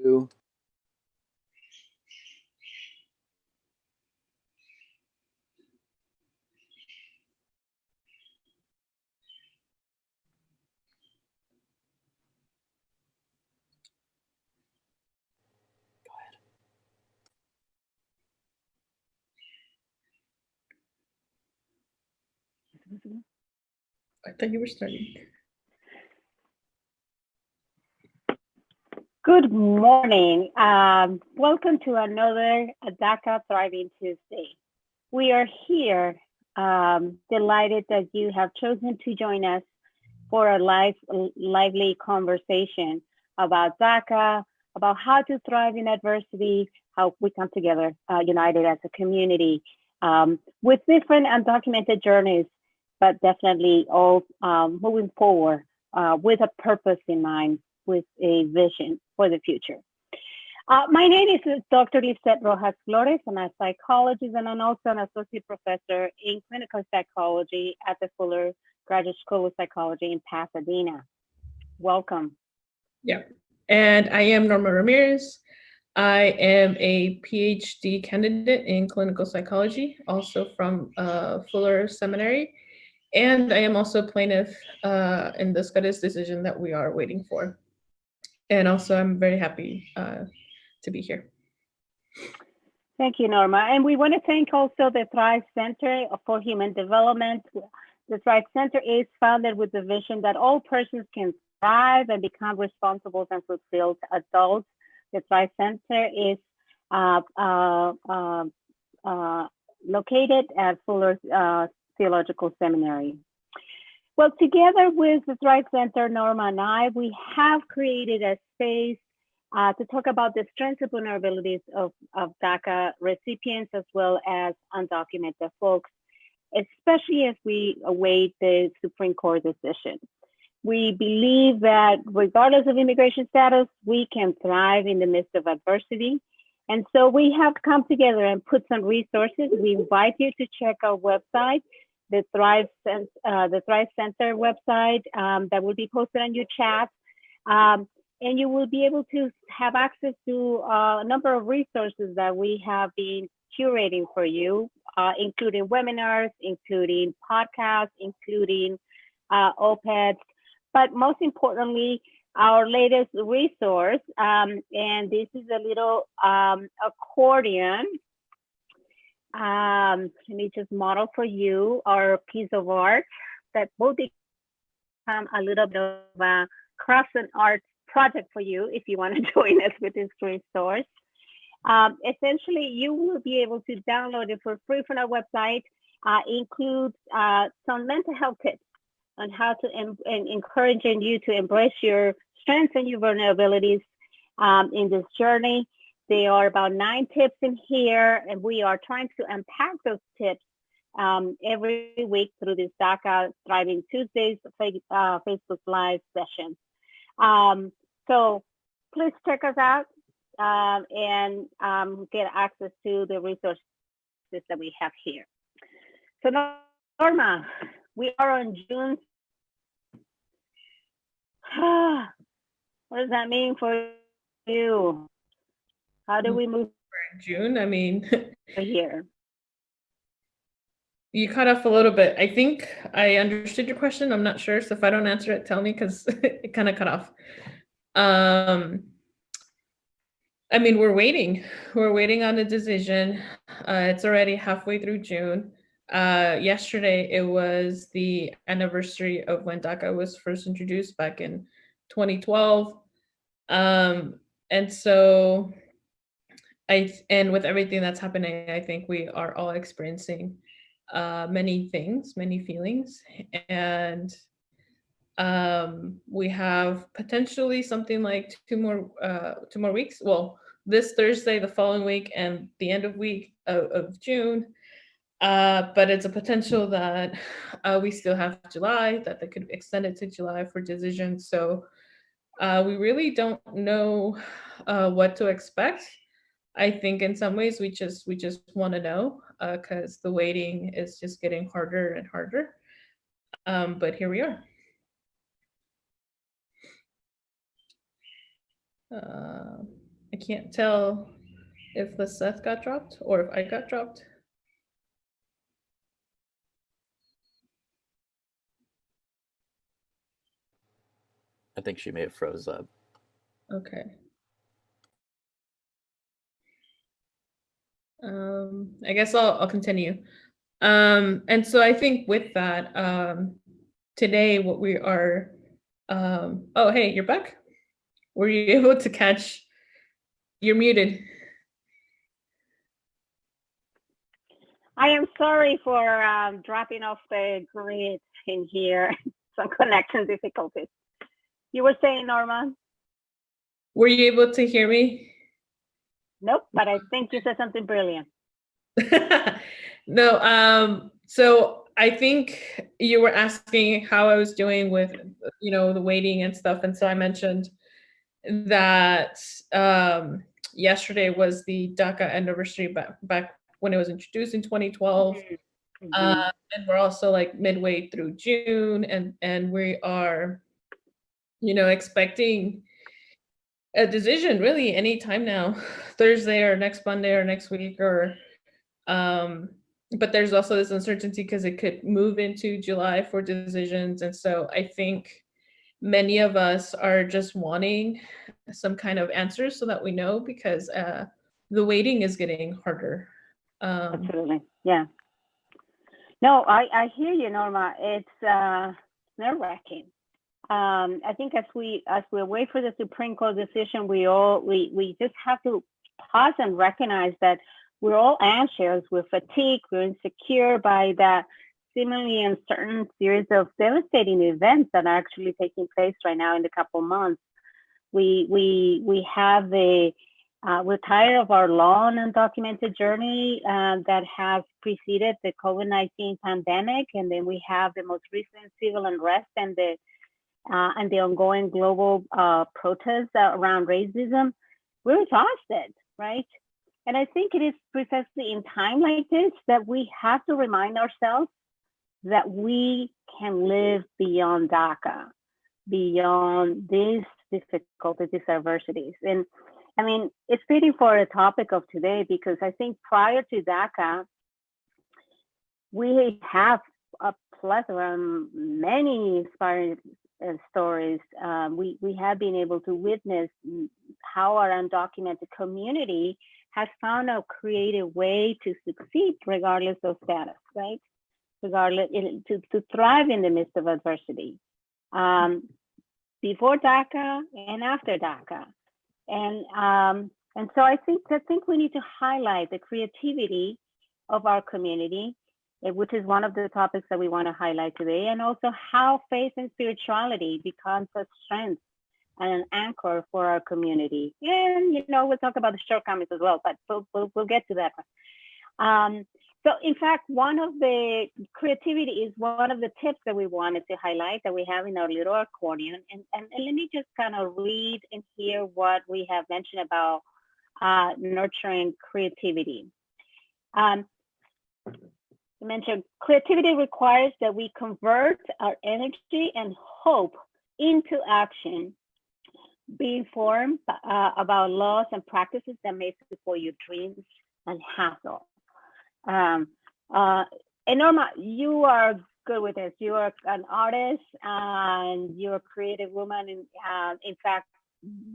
you. I thought you were starting. Good morning. Welcome to another DACA Thriving Tuesday. We are here, delighted that you have chosen to join us for a lively conversation about DACA, about how to thrive in adversity, how we come together united as a community with different undocumented journeys, but definitely all moving forward with a purpose in mind, with a vision for the future. My name is Dr. Lisseth Rojas-Flores. I'm a psychologist and I'm also an associate professor in clinical psychology at the Fuller Graduate School of Psychology in Pasadena. Welcome. Yeah, and I am Norma Ramirez. I am a PhD candidate in clinical psychology, also from Fuller Seminary. And I am also a plaintiff in the SCOTUS decision that we are waiting for. And also, I'm very happy to be here. Thank you, Norma. And we want to thank also the Thrive Center for Human Development. The Thrive Center is founded with the vision that all persons can thrive and become responsible and fulfilled adults. The Thrive Center is located at Fuller Theological Seminary. Well, together with the Thrive Center, Norma and I, we have created a space to talk about the strengths and vulnerabilities of DACA recipients as well as undocumented folks, especially as we await the Supreme Court decision. We believe that regardless of immigration status, we can thrive in the midst of adversity. And so we have come together and put some resources. We invite you to check our website, the Thrive Center website that will be posted on your chat. And you will be able to have access to a number of resources that we have been curating for you, including webinars, including podcasts, including op-eds, but most importantly, our latest resource. And this is a little accordion. Let me just model for you our piece of art that will become a little bit of a crafts and arts project for you if you want to join us with this resource. Essentially, you will be able to download it for free from our website. Includes some mental health tips on how to encouraging you to embrace your strengths and your vulnerabilities in this journey. There are about 9 tips in here, and we are trying to unpack those tips every week through this DACA Thriving Tuesdays Facebook Live session. So please check us out and get access to the resources that we have here. So Norma, we are on June. What does that mean for you? How do we move June? I mean, here? You cut off a little bit. I think I understood your question. I'm not sure. So if I don't answer it, tell me because it kind of cut off. I mean, we're waiting. We're waiting on a decision. It's already halfway through June. Yesterday, it was the anniversary of when DACA was first introduced back in 2012. And so and with everything that's happening, I think we are all experiencing many things, many feelings. And we have potentially something like two more weeks. Well, this Thursday, the following week, and the end of week of June. But it's a potential that we still have July, that they could extend it to July for decision. So we really don't know what to expect. I think in some ways we just want to know because the waiting is just getting harder and harder. But here we are. I can't tell if Lisseth got dropped or if I got dropped. I think she may have froze up. Okay. I guess I'll continue. And so I think with that, today what we are, oh, hey, you're back? Were you able to catch, you're muted. I am sorry for dropping off the grid in here, some connection difficulties. You were saying, Norma? Were you able to hear me? Nope, but I think you said something brilliant. No, so I think you were asking how I was doing with, the waiting and stuff. And so I mentioned that yesterday was the DACA anniversary back when it was introduced in 2012. And we're also like midway through June, and we are, expecting a decision really anytime now, Thursday or next Monday or next week, or but there's also this uncertainty because it could move into July for decisions. And so I think many of us are just wanting some kind of answers so that we know, because the waiting is getting harder. Absolutely, yeah. No, I hear you, Norma. It's nerve-wracking. I think as we wait for the Supreme Court decision, we just have to pause and recognize that we're all anxious, we're fatigued, we're insecure by that seemingly uncertain series of devastating events that are actually taking place right now in the couple months. We have we're tired of our long undocumented journey that has preceded the COVID-19 pandemic, and then we have the most recent civil unrest and the ongoing global protests around racism. We're exhausted, right? And I think it is precisely in time like this that we have to remind ourselves that we can live beyond DACA, beyond these difficulties, these adversities. And I mean, it's fitting for the topic of today, because I think prior to DACA, we have a plethora, many inspiring stories. We have been able to witness how our undocumented community has found a creative way to succeed regardless of status, right? Regardless, to thrive in the midst of adversity, before DACA and after DACA. And so I think we need to highlight the creativity of our community, which is one of the topics that we want to highlight today, and also how faith and spirituality becomes a strength and an anchor for our community. And, we'll talk about the shortcomings as well, but we'll get to that. So in fact, one of the creativity is one of the tips that we wanted to highlight that we have in our little accordion. And let me just kind of read and hear what we have mentioned about nurturing creativity. You mentioned creativity requires that we convert our energy and hope into action, be informed about laws and practices that may support your dreams and hassle. And Norma, you are good with this. You are an artist and you're a creative woman. And in fact,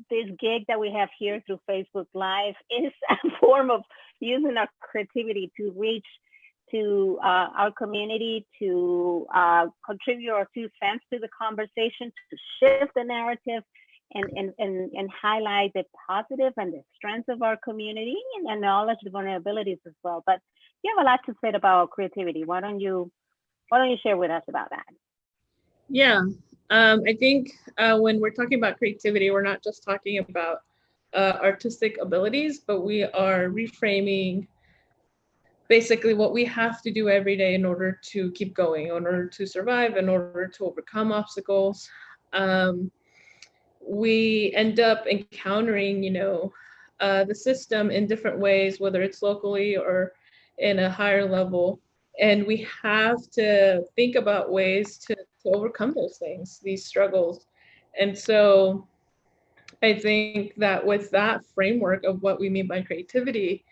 this gig that we have here through Facebook Live is a form of using our creativity to reach to our community, to contribute our 2 cents to the conversation, to shift the narrative, and highlight the positive and the strengths of our community, and acknowledge the vulnerabilities as well. But you have a lot to say about creativity. Why don't you share with us about that? Yeah, I think when we're talking about creativity, we're not just talking about artistic abilities, but we are reframing basically what we have to do every day in order to keep going, in order to survive, in order to overcome obstacles. We end up encountering, the system in different ways, whether it's locally or in a higher level. And we have to think about ways to overcome those things, these struggles. And so I think that with that framework of what we mean by creativity,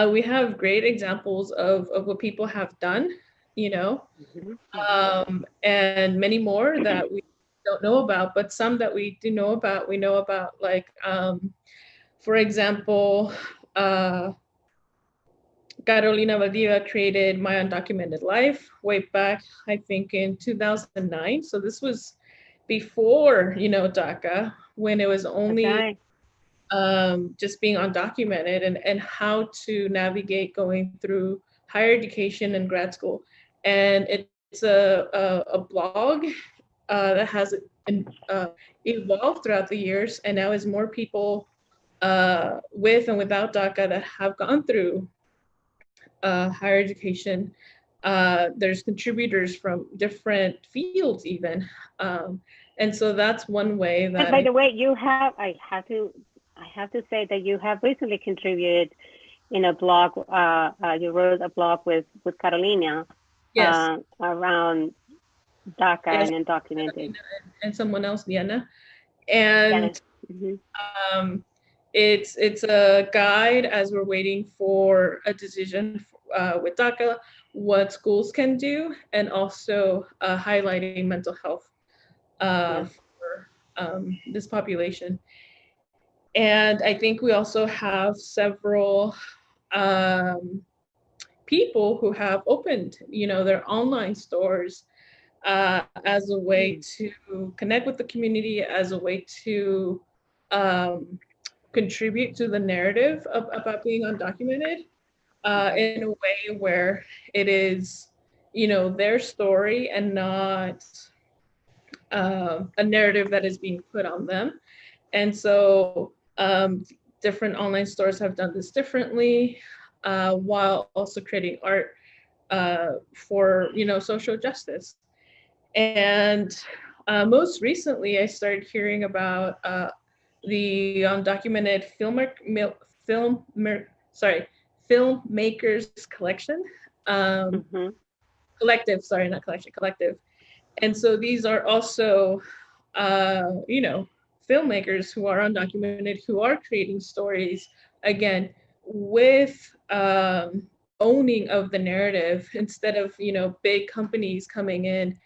we have great examples of what people have done, you know, and many more that we don't know about, but some that we do know about, we know about, like, for example, Carolina Valdivia created My Undocumented Life way back, I think, in 2009. So this was before, you know, DACA, when it was only just being undocumented, and how to navigate going through higher education and grad school. And it's a blog that has evolved throughout the years, and now is more people with and without DACA that have gone through higher education. There's contributors from different fields even. And so that's one way that— And by the way, you have, I have to say that you have recently contributed in a blog. You wrote a blog with Carolina, yes, around DACA yes, and undocumented. and someone else, Diana. And Yes. it's a guide as we're waiting for a decision with DACA, what schools can do, and also highlighting mental health for this population. And I think we also have several people who have opened, you know, their online stores as a way to connect with the community, as a way to contribute to the narrative about being undocumented in a way where it is, you know, their story and not a narrative that is being put on them. And so different online stores have done this differently, while also creating art for, you know, social justice. And most recently, I started hearing about the undocumented filmmakers collection, collective. Sorry, not collection, collective. And so these are also, you know, filmmakers who are undocumented, who are creating stories, again, with owning of the narrative, instead of, you know, big companies coming in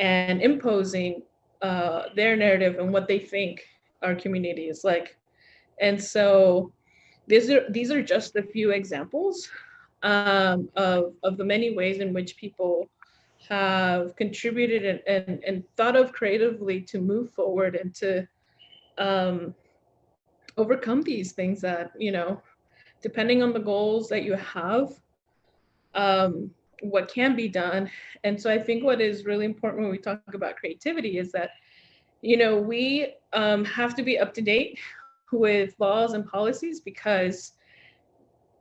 and imposing their narrative and what they think our community is like. And so these are just a few examples of the many ways in which people have contributed and thought of creatively to move forward and to overcome these things that, you know, depending on the goals that you have, what can be done. And so I think what is really important when we talk about creativity is that, you know, we have to be up to date with laws and policies, because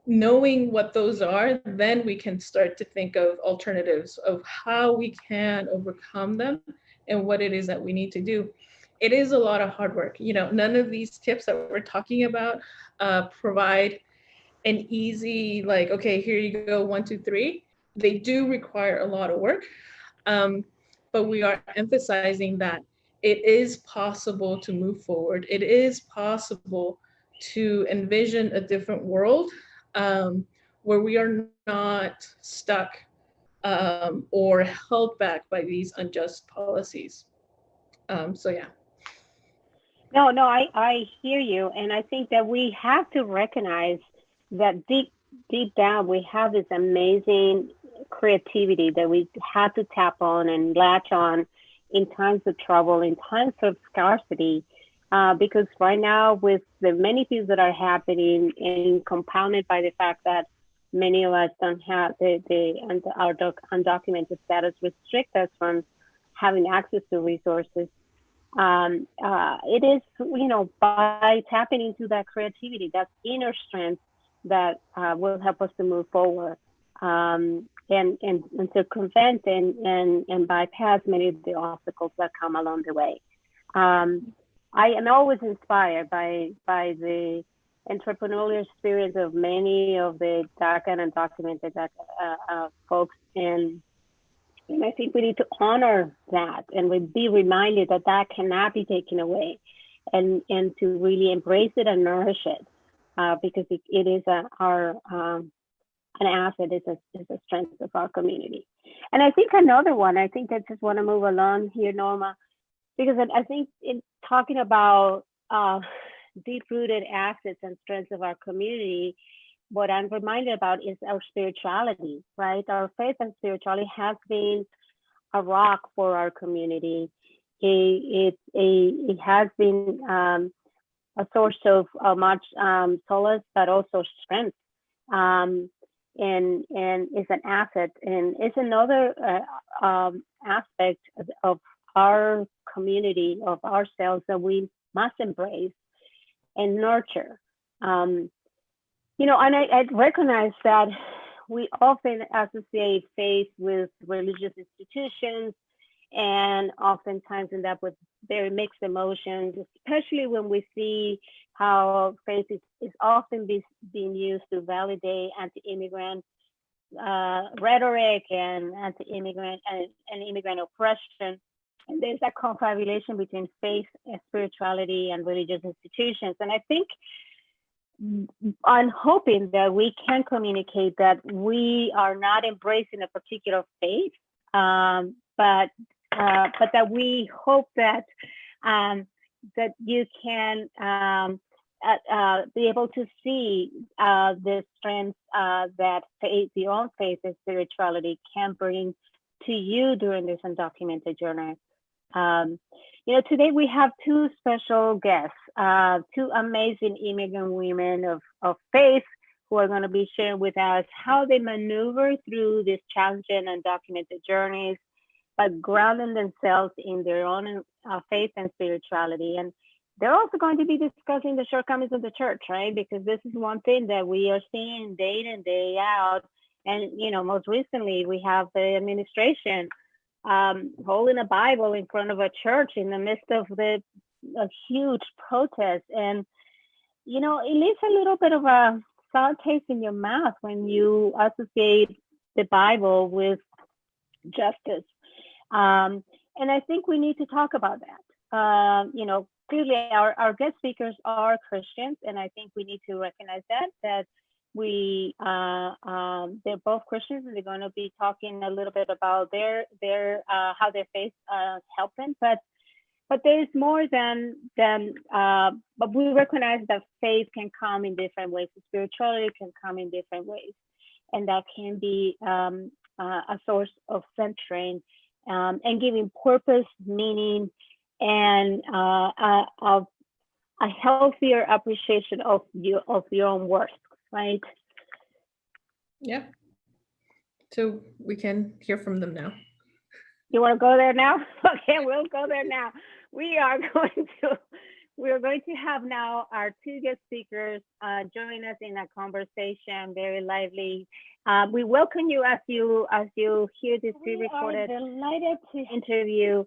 knowing what those are, then we can start to think of alternatives of how we can overcome them and what it is that we need to do. It is a lot of hard work. You know, none of these tips that we're talking about provide an easy, like, okay, here you go, 1, 2, 3. They do require a lot of work, but we are emphasizing that it is possible to move forward. It is possible to envision a different world where we are not stuck or held back by these unjust policies. So yeah. No, I hear you. And I think that we have to recognize that deep down, we have this amazing creativity that we have to tap on and latch on in times of trouble, in times of scarcity. Because right now, with the many things that are happening, and compounded by the fact that many of us don't have our undocumented status, restrict us from having access to resources. It is, you know, by tapping into that creativity, that inner strength, that will help us to move forward, and to prevent and bypass many of the obstacles that come along the way. I am always inspired by the entrepreneurial spirit of many of the DACA and undocumented folks, and I think we need to honor that, and we be reminded that that cannot be taken away. and to really embrace it and nourish it, because it is an asset, it's a strength of our community. And I think another one, I think I just want to move along here, Norma, because I think in talking about deep-rooted assets and strengths of our community, what I'm reminded about is our spirituality, right? Our faith and spirituality has been a rock for our community. It has been a source of much solace, but also strength, and is an asset, and it's another aspect of our community, of ourselves, that we must embrace and nurture. You know, and I recognize that we often associate faith with religious institutions, and oftentimes end up with very mixed emotions, especially when we see how faith is often being used to validate anti-immigrant rhetoric and anti-immigrant and immigrant oppression. And there's that confabulation between faith and spirituality and religious institutions. And I think I'm hoping that we can communicate that we are not embracing a particular faith, but that we hope that that you can be able to see the strengths that faith, your own faith and spirituality can bring to you during this undocumented journey. You know, today we have two special guests, two amazing immigrant women of faith who are going to be sharing with us how they maneuver through these challenging undocumented journeys, but grounding themselves in their own faith and spirituality. And they're also going to be discussing the shortcomings of the church, right? Because this is one thing that we are seeing day in, day out. And, you know, most recently we have the administration holding a Bible in front of a church in the midst of a huge protest. And, you know, it leaves a little bit of a sour taste in your mouth when you associate the Bible with justice. And I think we need to talk about that. You know, clearly our guest speakers are Christians, and I think we need to recognize that they're both Christians, and they're going to be talking a little bit about their how their faith helped them. But there's more than but we recognize that faith can come in different ways. Spirituality can come in different ways, and that can be a source of centering and giving purpose, meaning, and a healthier appreciation of your own worth. Right. Yeah. So we can hear from them now. You want to go there now? Okay, we'll go there now. We are going to have now our two guest speakers join us in a conversation, very lively. We welcome you as you hear this pre-recorded interview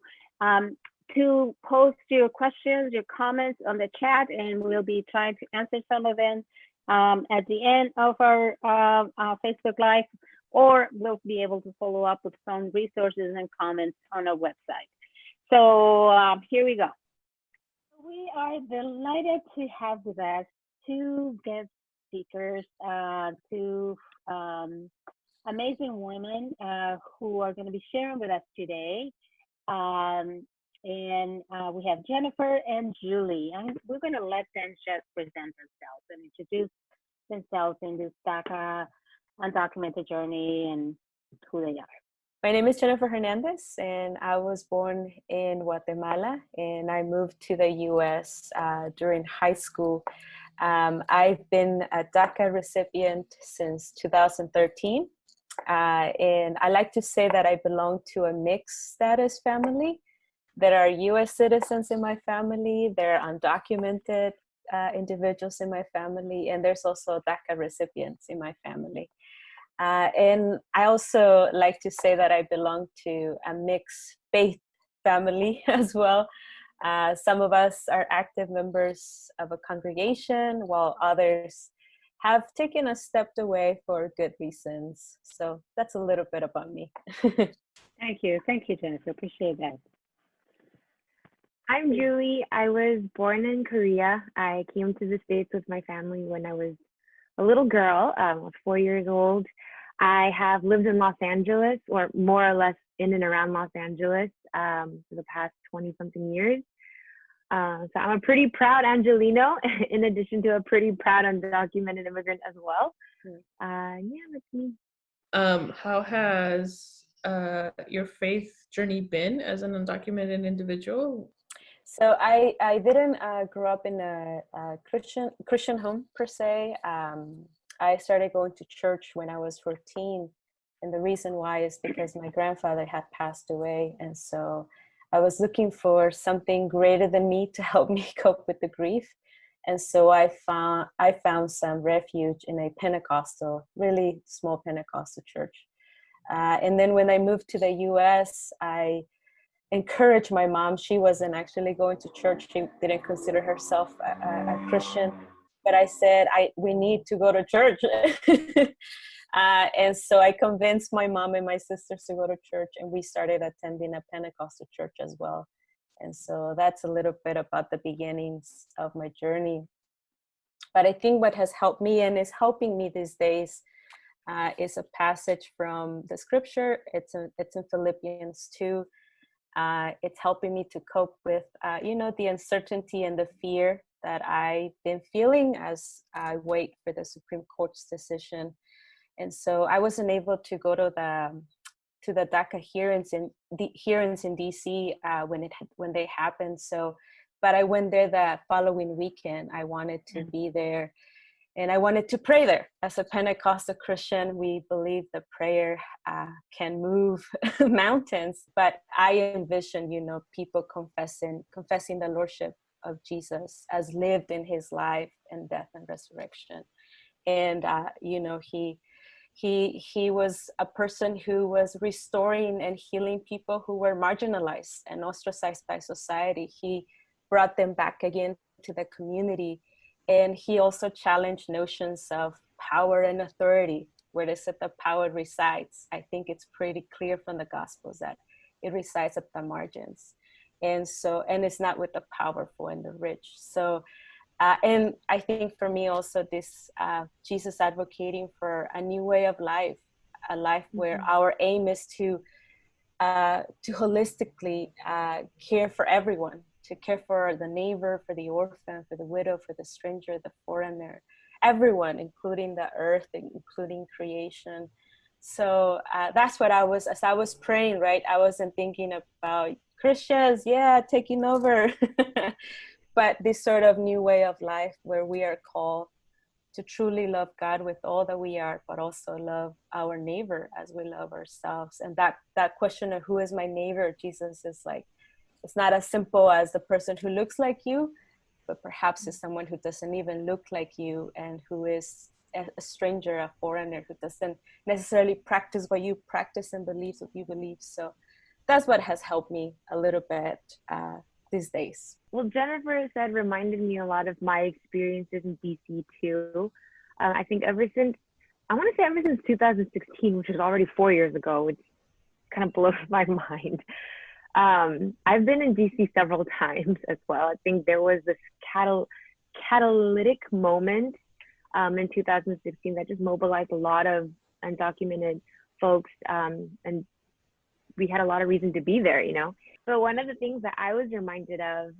to post your questions, your comments on the chat, and we'll be trying to answer some of them at the end of our Facebook Live, or we'll be able to follow up with some resources and comments on our website. So here we go. We are delighted to have with us two guest speakers, two amazing women who are going to be sharing with us today. And we have Jennifer and Julie, and we're going to let them just present themselves and introduce themselves in this DACA undocumented journey and who they are. My name is Jennifer Hernandez, and I was born in Guatemala, and I moved to the U.S. During high school. I've been a DACA recipient since 2013, and I like to say that I belong to a mixed status family. There are U.S. citizens in my family, there are undocumented individuals in my family, and there's also DACA recipients in my family. And I also like to say that I belong to a mixed faith family as well. Some of us are active members of a congregation, while others have taken a step away for good reasons. So that's a little bit about me. Thank you, Jennifer. Appreciate that. I'm Julie. I was born in Korea. I came to the States with my family when I was a little girl. I was 4 years old. I have lived in Los Angeles, or more or less in and around Los Angeles, for the past 20-something years. So I'm a pretty proud Angelino, in addition to a pretty proud undocumented immigrant as well. Yeah, that's me. How has your faith journey been as an undocumented individual? So I didn't grow up in a Christian home per se. I started going to church when I was 14, and the reason why is because my grandfather had passed away, and so I was looking for something greater than me to help me cope with the grief. And so I found some refuge in a Pentecostal, really small Pentecostal church. And then when I moved to the U.S., I encouraged my mom. She wasn't actually going to church. She didn't consider herself a Christian. But I said, we need to go to church. And so I convinced my mom and my sisters to go to church, and we started attending a Pentecostal church as well. And so that's a little bit about the beginnings of my journey. But I think what has helped me and is helping me these days is a passage from the scripture. It's in Philippians 2. It's helping me to cope with, the uncertainty and the fear that I've been feeling as I wait for the Supreme Court's decision. And so I wasn't able to go to the DACA hearings in DC when they happened. So, but I went there the following weekend. I wanted to be there, and I wanted to pray there. As a Pentecostal Christian, we believe that prayer can move mountains. But I envision, people confessing the lordship of Jesus as lived in his life and death and resurrection. And he was a person who was restoring and healing people who were marginalized and ostracized by society. He brought them back again to the community. And he also challenged notions of power and authority. Where does the power resides? I think it's pretty clear from the Gospels that it resides at the margins. And it's not with the powerful and the rich. So, and I think for me also this Jesus advocating for a new way of life, a life where our aim is to holistically care for everyone, to care for the neighbor, for the orphan, for the widow, for the stranger, the foreigner, everyone, including the earth, including creation. So that's what as I was praying, right? I wasn't thinking about Christians, taking over. But this sort of new way of life where we are called to truly love God with all that we are, but also love our neighbor as we love ourselves. And that question of who is my neighbor, Jesus is like, it's not as simple as the person who looks like you, but perhaps is someone who doesn't even look like you and who is a stranger, a foreigner, who doesn't necessarily practice what you practice and believes what you believe. So that's what has helped me a little bit these days. Well, Jennifer said reminded me a lot of my experiences in DC too. I think ever since 2016, which is already 4 years ago, which kind of blows my mind. I've been in DC several times as well. I think there was this catalytic moment in 2016 that just mobilized a lot of undocumented folks, and we had a lot of reason to be there, But one of the things that I was reminded of,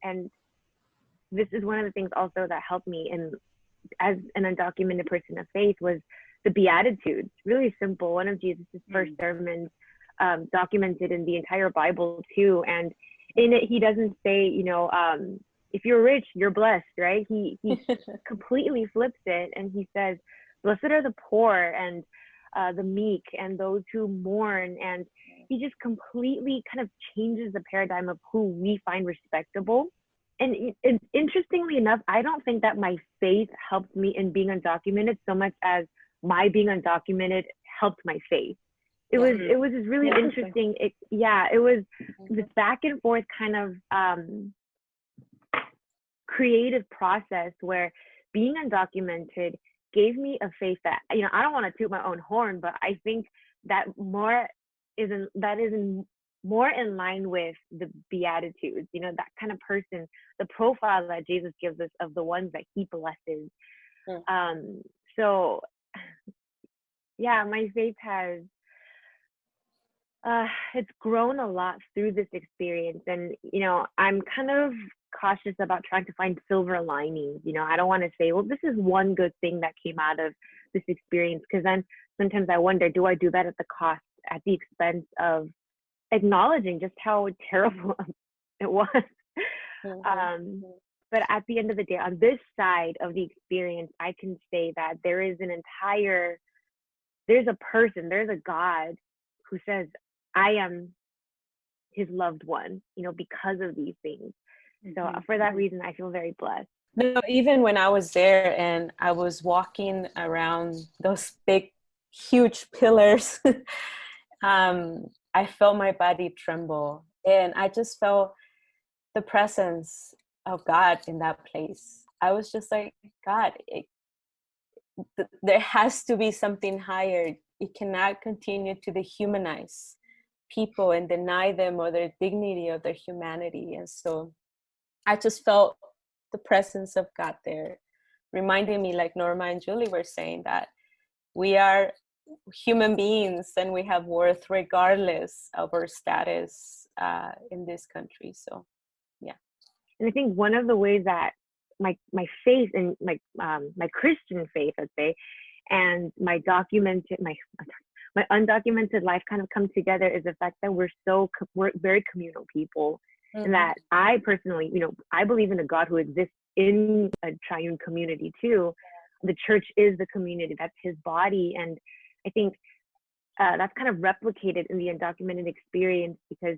and this is one of the things also that helped me as an undocumented person of faith, was the Beatitudes. Really simple. One of Jesus's first sermons, documented in the entire Bible too. And in it, he doesn't say, if you're rich, you're blessed, right? He completely flips it, and he says, blessed are the poor and the meek and those who mourn. And he just completely kind of changes the paradigm of who we find respectable. And interestingly enough, I don't think that my faith helped me in being undocumented so much as my being undocumented helped my faith. It was this really interesting. It was this back and forth kind of creative process where being undocumented gave me a faith that, I don't want to toot my own horn, but I think that isn't more in line with the Beatitudes, you know, that kind of person, the profile that Jesus gives us of the ones that he blesses. So yeah, my faith has, it's grown a lot through this experience. And, you know, I'm kind of cautious about trying to find silver linings. You know, I don't want to say, well, this is one good thing that came out of this experience, because then sometimes I wonder, do I do that at the expense of acknowledging just how terrible it was? But at the end of the day, on this side of the experience, I can say that there's a person, there's a God who says, I am his loved one, you know, because of these things. So for that reason, I feel very blessed. No, even when I was there and I was walking around those big, huge pillars, I felt my body tremble, and I just felt the presence of God in that place. I was just like, God, there has to be something higher. It cannot continue to dehumanize people and deny them or their dignity or their humanity. And so I just felt the presence of God there, reminding me, like Norma and Julie were saying, that we are human beings and we have worth regardless of our status in this country. So yeah. And I think one of the ways that my faith and my Christian faith, let's say, and my undocumented life kind of come together is the fact that we're very communal people. And that I personally, you know, I believe in a God who exists in a triune community too. The church is the community, that's his body. And I think that's kind of replicated in the undocumented experience, because,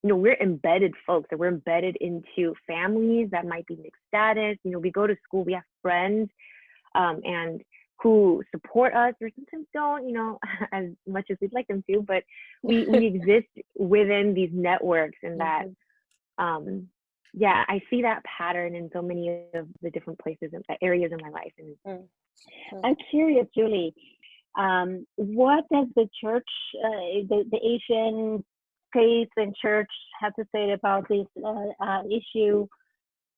you know, we're embedded folks, and we're embedded into families that might be mixed status. You know, we go to school, we have friends and who support us, or sometimes don't, you know, as much as we'd like them to, but we exist within these networks. And that yeah, I see that pattern in so many of the different places and areas in my life. And I'm curious, Julie, what does the church, the Asian faith and church have to say about this issue?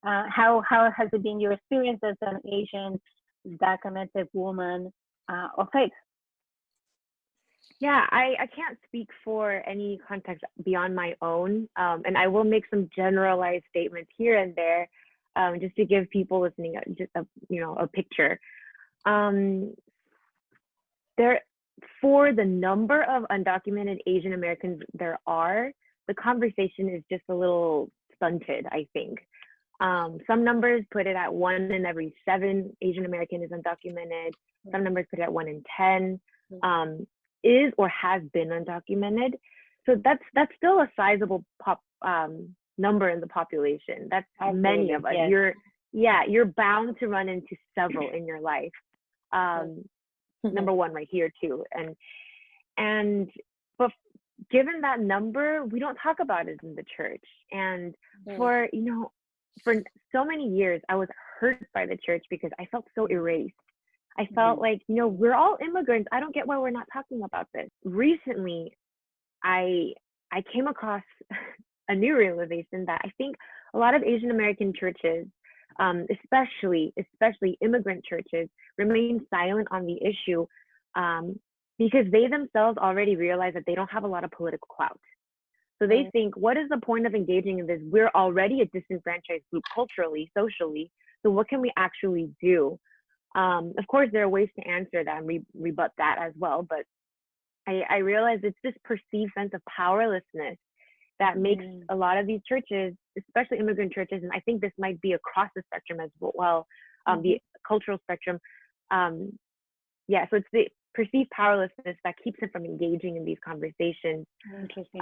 How has it been your experience as an Asian documented woman of faith? Yeah, I can't speak for any context beyond my own, and I will make some generalized statements here and there, just to give people listening just a picture. There, for the number of undocumented Asian Americans there are, the conversation is just a little stunted, I think. Some numbers put it at 1 in every 7 Asian American is undocumented. Some numbers put it at 1 in 10. Is or has been undocumented. So that's still a sizable number in the population. That's many of us. Yeah. You're bound to run into several in your life. Number one right here too. But given that number, we don't talk about it in the church. And for so many years, I was hurt by the church because I felt so erased. I felt like, you know, we're all immigrants. I don't get why we're not talking about this. Recently, I came across a new realization that I think a lot of Asian American churches, especially immigrant churches, remain silent on the issue because they themselves already realize that they don't have a lot of political clout. So they think, what is the point of engaging in this? We're already a disenfranchised group culturally, socially. So what can we actually do? Of course, there are ways to answer that and rebut that as well. But I realize it's this perceived sense of powerlessness that makes a lot of these churches, especially immigrant churches, and I think this might be across the spectrum as well, the cultural spectrum. So it's the perceived powerlessness that keeps them from engaging in these conversations. Interesting.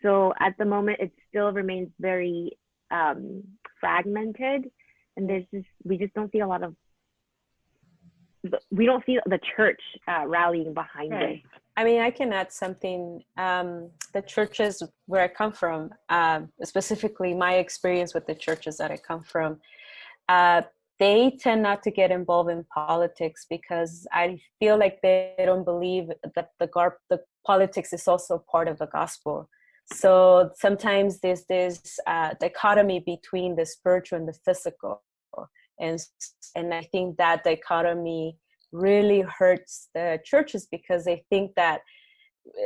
So at the moment, it still remains very fragmented, and we just don't see we don't see the church rallying behind it. I mean, I can add something. The churches where I come from, specifically my experience with the churches that I come from, they tend not to get involved in politics because I feel like they don't believe that the politics is also part of the gospel. So sometimes there's this dichotomy between the spiritual and the physical. And I think that dichotomy really hurts the churches, because they think that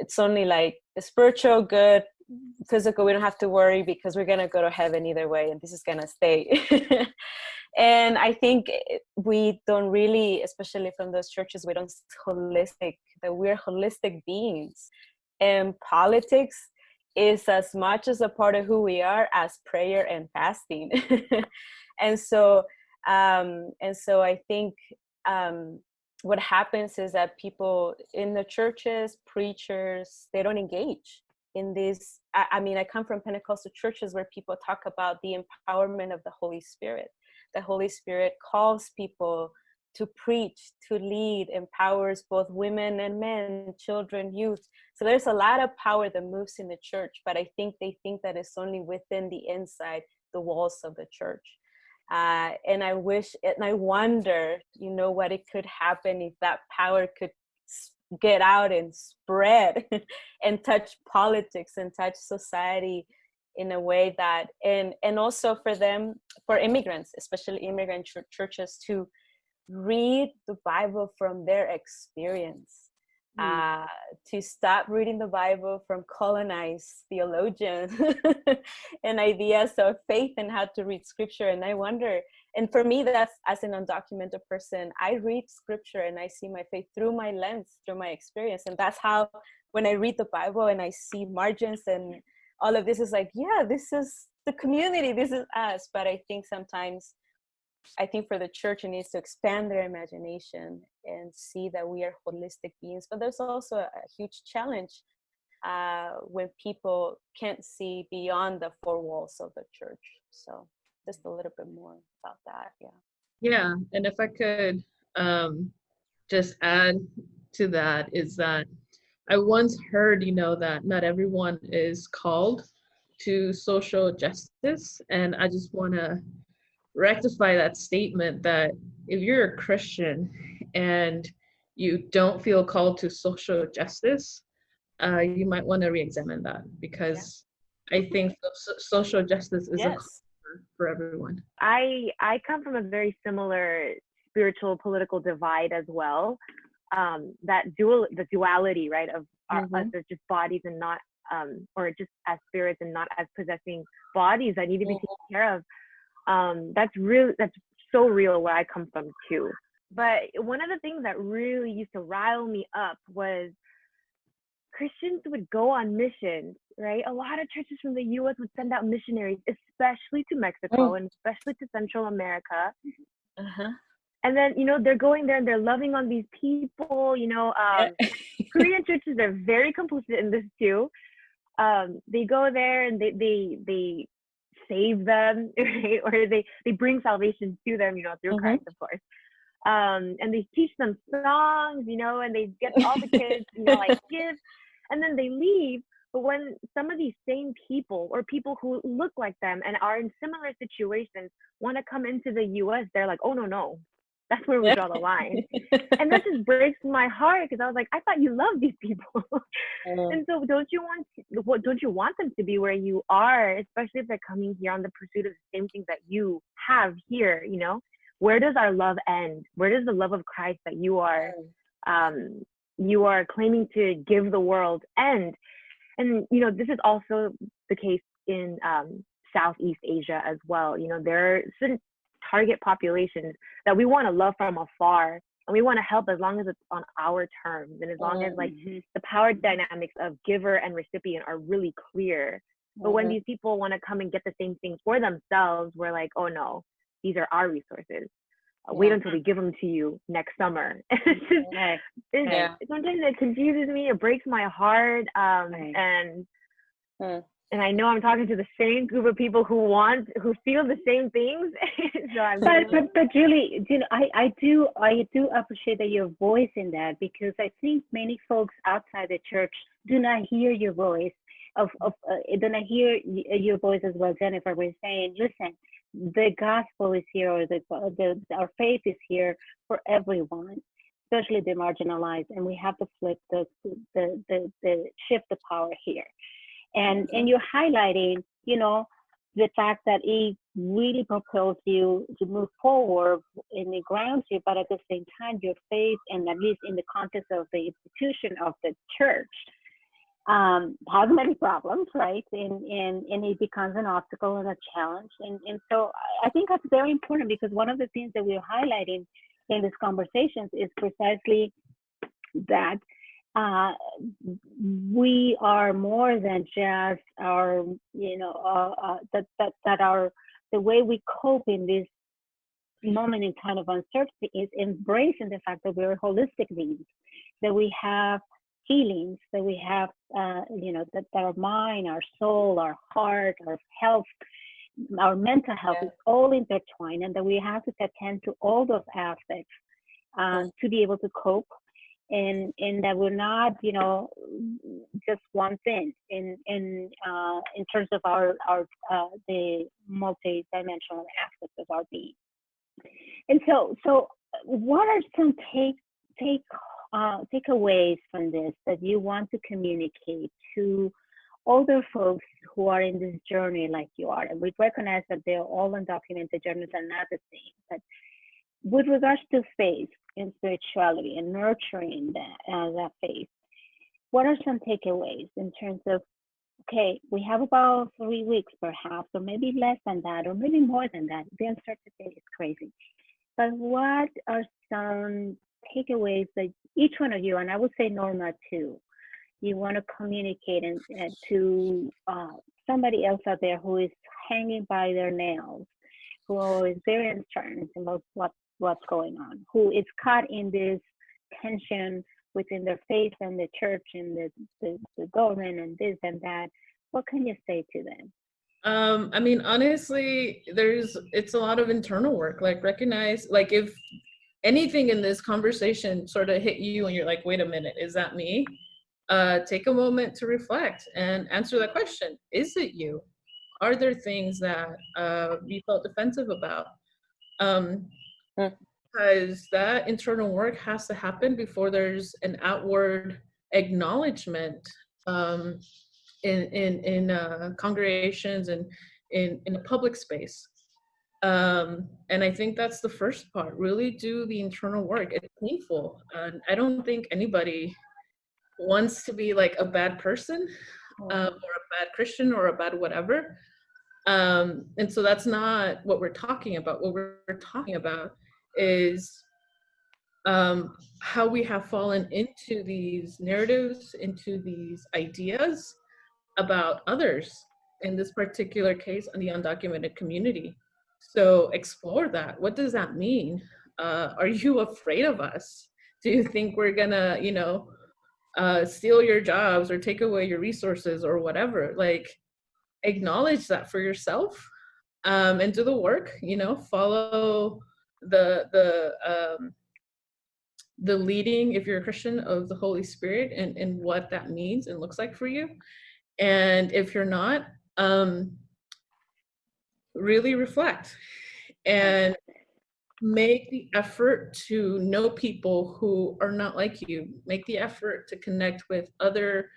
it's only like the spiritual good, physical, we don't have to worry because we're going to go to heaven either way, and this is going to stay. And I think we don't really, especially from those churches, we don't holistic, that we're holistic beings. And politics is as much as a part of who we are as prayer and fasting. And so I think what happens is that people in the churches, preachers, they don't engage in this. I mean, I come from Pentecostal churches where people talk about the empowerment of the Holy Spirit. The Holy Spirit calls people to preach, to lead, empowers both women and men, children, youth. So there's a lot of power that moves in the church, but I think they think that it's only within the inside, the walls of the church. And I wish, and I wonder, what it could happen if that power could get out and spread and touch politics and touch society in a way that, and also for them, for immigrants, especially immigrant churches, to read the Bible from their experience, to stop reading the Bible from colonized theologians and ideas of faith and how to read scripture. And I wonder, and for me, that's, as an undocumented person, I read scripture and I see my faith through my lens, through my experience. And that's how, when I read the Bible and I see margins and all of this, is like, yeah, this is the community, this is us. But I think sometimes, for the church, it needs to expand their imagination and see that we are holistic beings. But there's also a huge challenge when people can't see beyond the four walls of the church. So just a little bit more about that. Yeah, and if I could just add to that, is that I once heard, that not everyone is called to social justice. And I just want to rectify that statement, that if you're a Christian and you don't feel called to social justice, you might want to re-examine that, because I think social justice is a call for everyone. I come from a very similar spiritual political divide as well. The duality, right, of us as just bodies and not, or just as spirits and not as possessing bodies that need to be taken care of. That's so real where I come from too. But one of the things that really used to rile me up was Christians would go on missions, right? A lot of churches from the U.S. would send out missionaries, especially to Mexico and especially to Central America. And then, they're going there and they're loving on these people, Korean churches are very complicit in this too. They go there and they save them, right? Or they bring salvation to them, through Christ, of course. And they teach them songs, and they get all the kids, like gifts, and then they leave. But when some of these same people, or people who look like them and are in similar situations, want to come into the U.S., they're like, oh, no. That's where we draw the line. And that just breaks my heart, because I was like, I thought you loved these people. And so don't you want them to be where you are, especially if they're coming here on the pursuit of the same things that you have here, Where does our love end? Where does the love of Christ that you are claiming to give the world end? And, this is also the case in Southeast Asia as well. There are certain target populations that we want to love from afar, and we want to help as long as it's on our terms, and as long as the power dynamics of giver and recipient are really clear. But when these people want to come and get the same things for themselves, we're like, oh no, these are our resources. Wait until we give them to you next summer. Sometimes it confuses me, it breaks my heart, and I know I'm talking to the same group of people who feel the same things. So but Julie, I do appreciate that your voice in that, because I think many folks outside the church do not hear your voice. Do not hear your voice as well. Jennifer was saying, listen, the gospel is here, or our faith is here for everyone. especially the marginalized, and we have to flip the shift the power here. And you're highlighting, you know, the fact that it really propels you to move forward and it grounds you, but at the same time, your faith, and at least in the context of the institution of the church, has many problems, right? And it becomes an obstacle and a challenge. And so I think that's very important, because one of the things that we're highlighting in these conversations is precisely that we are more than just our, you know, that our, the way we cope in this moment in kind of uncertainty is embracing the fact that we're holistic beings, that we have feelings, that we have, you know, that our mind, our soul, our heart, our health, our mental health is all intertwined, and that we have to attend to all those aspects to be able to cope, and that we're not, you know, just one thing in terms of our the multi-dimensional aspects of our being. And so what are some takeaways from this that you want to communicate to older folks who are in this journey like you are? And we recognize that they're all undocumented journeys are not the same, but with regards to faith and spirituality and nurturing that faith, what are some takeaways in terms of, okay, we have about 3 weeks perhaps, or maybe less than that, or maybe more than that. The uncertainty is crazy. But what are some takeaways that each one of you, and I would say Norma too, you want to communicate and to somebody else out there who is hanging by their nails, who is very uncertain about what's going on, who is caught in this tension within their faith and the church and the government and this and that? What can you say to them? I mean, honestly, it's a lot of internal work. Like, recognize, like, if anything in this conversation sort of hit you and you're like, wait a minute, is that me? Take a moment to reflect and answer that question. Is it you? Are there things that you felt defensive about? Because that internal work has to happen before there's an outward acknowledgement in congregations and in a public space. And I think that's the first part. Really do the internal work. It's painful. And I don't think anybody wants to be like a bad person or a bad Christian or a bad whatever. And so that's not what we're talking about. What we're talking about is how we have fallen into these narratives, into these ideas about others, in this particular case, on the undocumented community. So explore that. What does that mean? Are you afraid of us? Do you think we're gonna, you know, steal your jobs or take away your resources or whatever? Like, acknowledge that for yourself, and do the work. You know, follow the leading, if you're a Christian, of the Holy Spirit and what that means and looks like for you. And if you're not, really reflect and make the effort to know people who are not like you. Make the effort to connect with other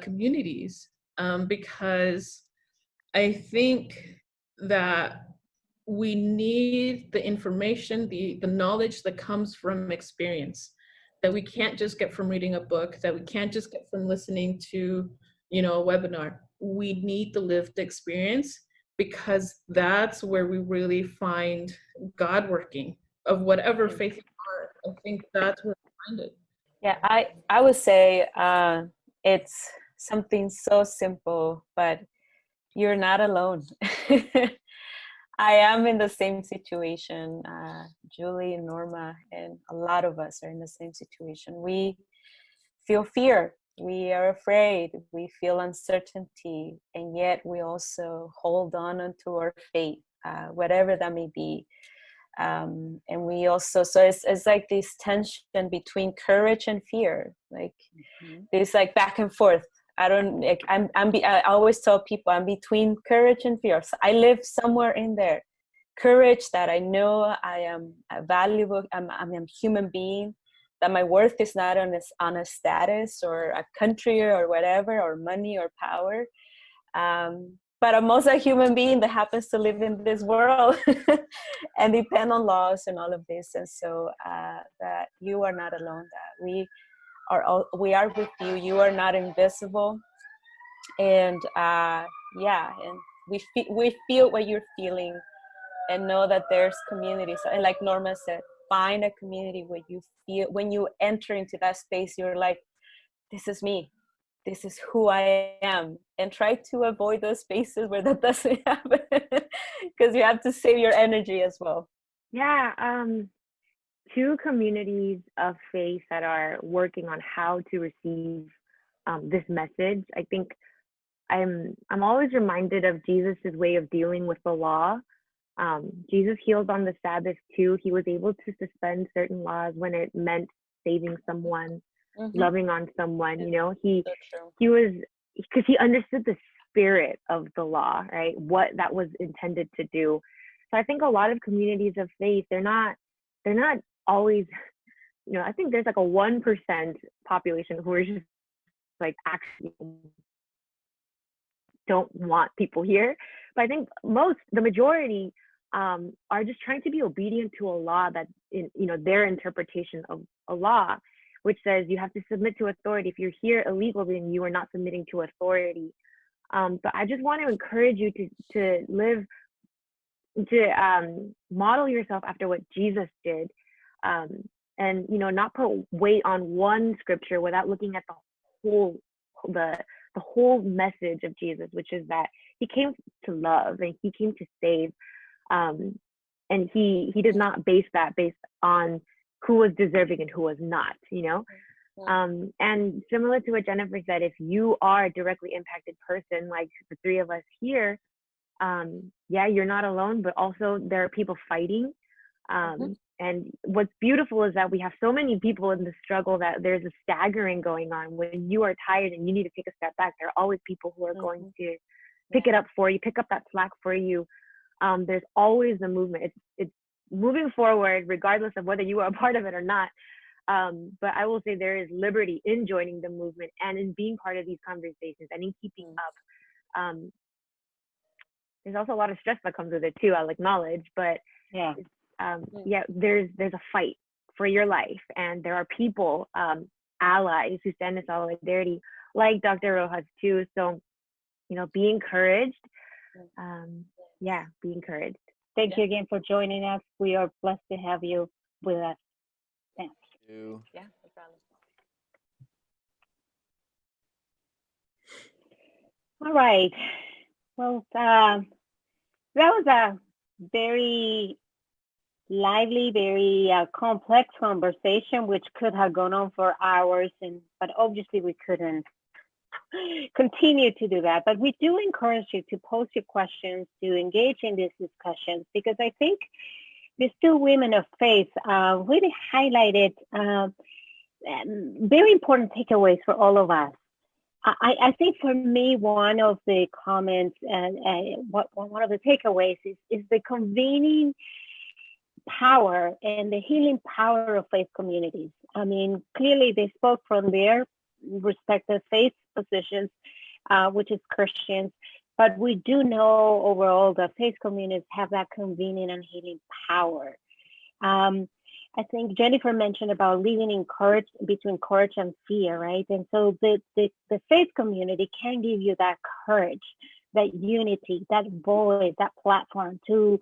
communities, because I think that we need the information, the knowledge that comes from experience, that we can't just get from reading a book, that we can't just get from listening to, you know, a webinar. We need the lived experience, because that's where we really find God working, of whatever faith you are. I think that's where we find it. Yeah, I would say it's something so simple, but you're not alone. I am in the same situation. Julie and Norma and a lot of us are in the same situation. We feel fear. We are afraid. We feel uncertainty. And yet we also hold on to our faith, whatever that may be. And we also, so it's like this tension between courage and fear. Like this like back and forth. I always tell people I'm between courage and fear. So I live somewhere in there. Courage that I know I am a valuable, I'm a human being, that my worth is not on a status or a country or whatever, or money or power. But I'm also a human being that happens to live in this world and depend on laws and all of this. And so that you are not alone, that we are with you. You are not invisible. And and we feel what you're feeling, and know that there's communities. And like Norma said, find a community where you feel, when you enter into that space, you're like, this is me. This is who I am. And try to avoid those spaces where that doesn't happen, because you have to save your energy as well. Yeah, two communities of faith that are working on how to receive this message. I think I'm always reminded of Jesus's way of dealing with the law. Jesus healed on the Sabbath too. He was able to suspend certain laws when it meant saving someone, loving on someone. You know, he was, because he understood the spirit of the law, right? What that was intended to do. So I think a lot of communities of faith, they're not always, you know, I think there's like a 1% population who are just like actually don't want people here. But I think the majority are just trying to be obedient to a law that, in, you know, their interpretation of a law, which says you have to submit to authority. If you're here illegally, then you are not submitting to authority. But I just want to encourage you to live, to model yourself after what Jesus did, and, you know, not put weight on one scripture without looking at the whole message of Jesus, which is that he came to love and he came to save, and he did not base that based on who was deserving and who was not, you know. And similar to what Jennifer said, if you are a directly impacted person, like the three of us here, yeah, you're not alone, but also there are people fighting. And what's beautiful is that we have so many people in the struggle that there's a staggering going on. When you are tired and you need to take a step back, there are always people who are going to pick it up for you, pick up that slack for you. There's always a movement. It's moving forward, regardless of whether you are a part of it or not. But I will say there is liberty in joining the movement and in being part of these conversations and in keeping up. There's also a lot of stress that comes with it too, I'll acknowledge, but there's a fight for your life, and there are people, allies who stand in solidarity, like Dr. Rojas too. So, you know, be encouraged. Be encouraged. Thank you again for joining us. We are blessed to have you with us. Thanks. Thank you. Yeah, no problem. All right. Well, that was a very lively, very complex conversation, which could have gone on for hours, but obviously we couldn't continue to do that. But we do encourage you to post your questions, to engage in these discussions, because I think these two women of faith really highlighted very important takeaways for all of us. I think for me, one of the comments and one of the takeaways is the convening power and the healing power of faith communities. I mean, clearly they spoke from their respective faith positions, which is Christians, but we do know overall that faith communities have that convening and healing power. I think Jennifer mentioned about living in courage, between courage and fear, right? And so the faith community can give you that courage, that unity, that voice, that platform to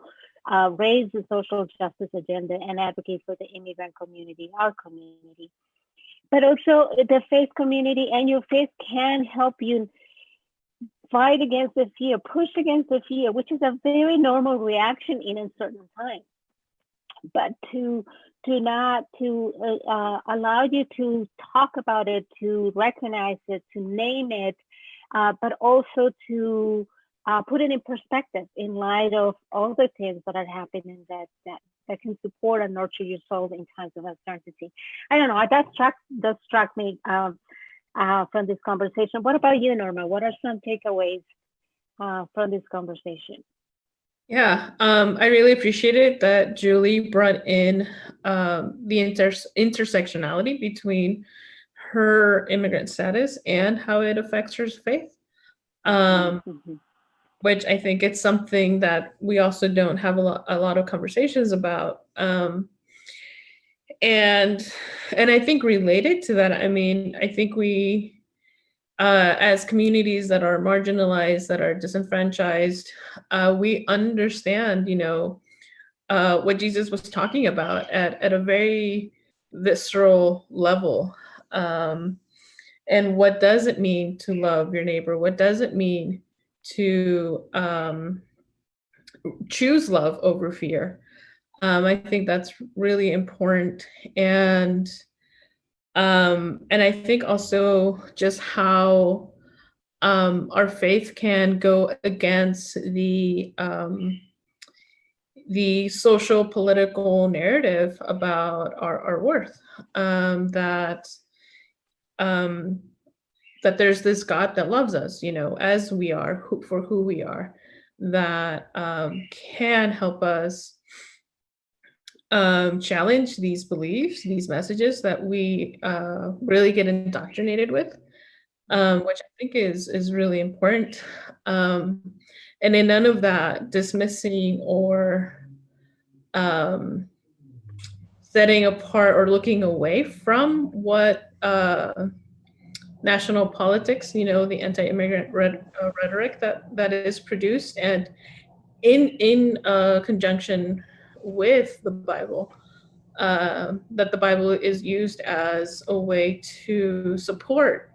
raise the social justice agenda and advocate for the immigrant community, our community. But also the faith community and your faith can help you fight against the fear, push against the fear, which is a very normal reaction in uncertain times. But to allow you to talk about it, to recognize it, to name it, but also to put it in perspective in light of all the things that are happening that can support and nurture your soul in times of uncertainty. I don't know, that struck me from this conversation. What about you, Norma? What are some takeaways from this conversation? Yeah, I really appreciated that Julie brought in the intersectionality between her immigrant status and how it affects her faith, Mhm. which I think it's something that we also don't have a lot of conversations about. And I think related to that, I mean, I think we as communities that are marginalized, that are disenfranchised, we understand, what Jesus was talking about at a very visceral level. And what does it mean to love your neighbor? What does it mean to choose love over fear? I think that's really important. And I think also just how our faith can go against the social political narrative about our worth, that um, that there's this God that loves us, as we are, for who we are, that can help us challenge these beliefs, these messages that we really get indoctrinated with, which I think is really important. And in none of that dismissing or setting apart or looking away from what national politics, the anti-immigrant rhetoric that is produced, and in conjunction with the Bible, that the Bible is used as a way to support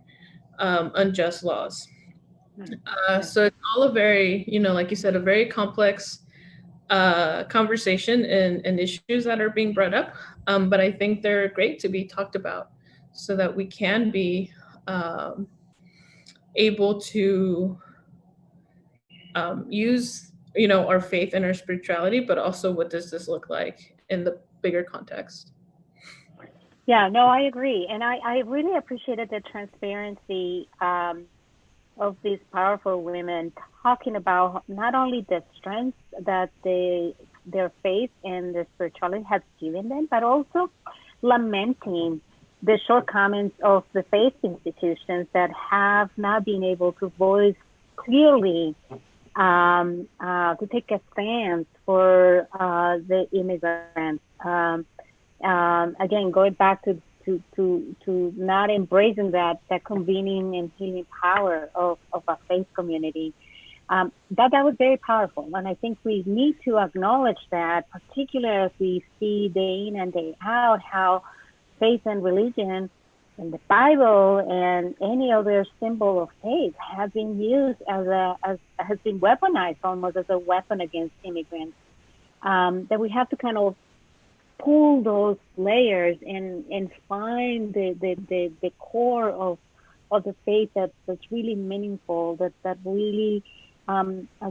unjust laws. So it's all a very, like you said, a very complex conversation and issues that are being brought up. But I think they're great to be talked about so that we can be able to use, our faith and our spirituality, but also what does this look like in the bigger context. Yeah, no, I agree. And I really appreciated the transparency of these powerful women talking about not only the strength that their faith and their spirituality has given them, but also lamenting the shortcomings of the faith institutions that have not been able to voice clearly, to take a stance for the immigrants. Again, going back to not embracing that convening and healing power of a faith community. That was very powerful. And I think we need to acknowledge that, particularly as we see day in and day out how faith and religion and the Bible and any other symbol of faith have been used has been weaponized almost as a weapon against immigrants. That we have to kind of pull those layers and find the core of the faith that's really meaningful, that really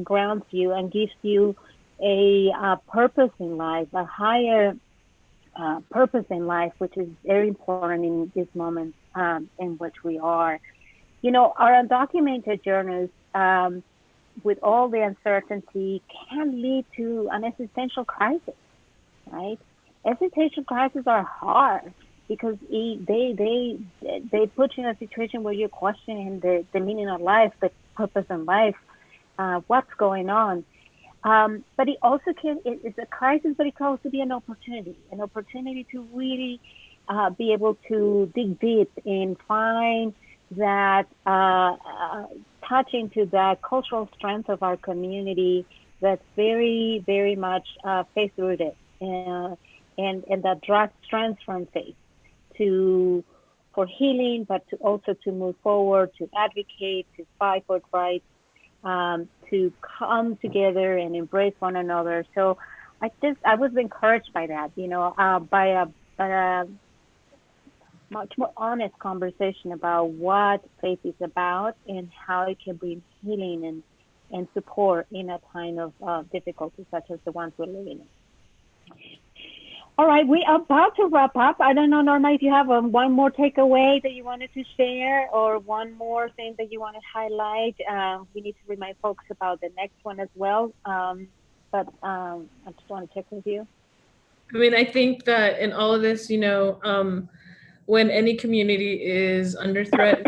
grounds you and gives you a purpose in life, a higher purpose in life, which is very important in this moment in which we are. Our undocumented journeys, with all the uncertainty, can lead to an existential crisis, right? Existential crises are hard because they put you in a situation where you're questioning the meaning of life, the purpose in life, what's going on. But it also it's a crisis, but it can also be an opportunity to really be able to dig deep and find that touch into the cultural strength of our community that's very, very much faith-rooted. And that draws strength from faith for healing, but to also to move forward, to advocate, to fight for rights, to come together and embrace one another. So I was encouraged by that, by a much more honest conversation about what faith is about and how it can bring healing and support in a time of difficulty such as the ones we're living in. All right, we are about to wrap up. I don't know, Norma, if you have one more takeaway that you wanted to share or one more thing that you want to highlight. We need to remind folks about the next one as well. But but I just want to check with you. I mean, I think that in all of this, when any community is under threat,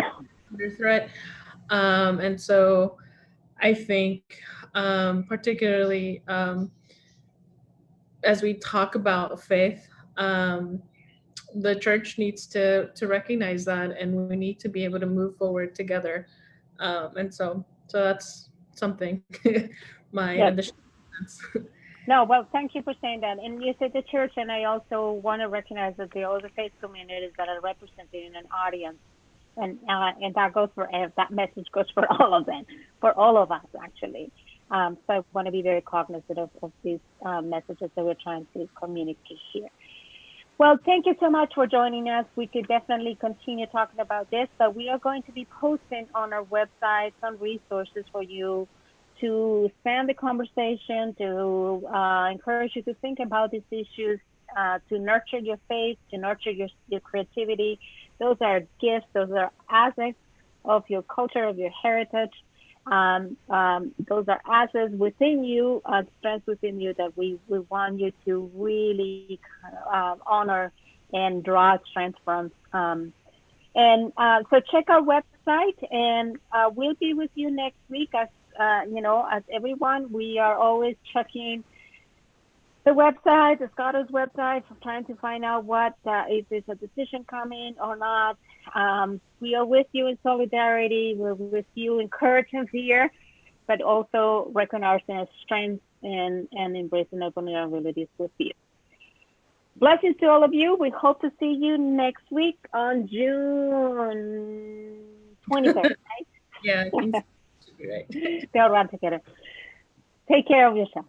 and so I think particularly as we talk about faith, the church needs to recognize that, and we need to be able to move forward together. And so that's something my Yes. additional comments. No, well, thank you for saying that. And you said the church, and I also want to recognize that the other faith communities that are represented in an audience, and that goes for that message goes for all of them, for all of us actually. So I want to be very cognizant of these messages that we're trying to communicate here. Well, thank you so much for joining us. We could definitely continue talking about this, but we are going to be posting on our website some resources for you to expand the conversation, to encourage you to think about these issues, to nurture your faith, to nurture your creativity. Those are gifts, those are assets of your culture, of your heritage. Those are assets within you, strengths within you that we want you to really honor and draw strength from. So check our website, and we'll be with you next week. As as everyone, we are always checking the website, the Scottish website, trying to find out if there's a decision coming or not. We are with you in solidarity. We're with you, encouraging fear, but also recognizing our strengths and embracing our vulnerabilities with you. Blessings to all of you. We hope to see you next week on June 23rd, right? Yeah, I think so. Right. They'll run together. Take care of yourself.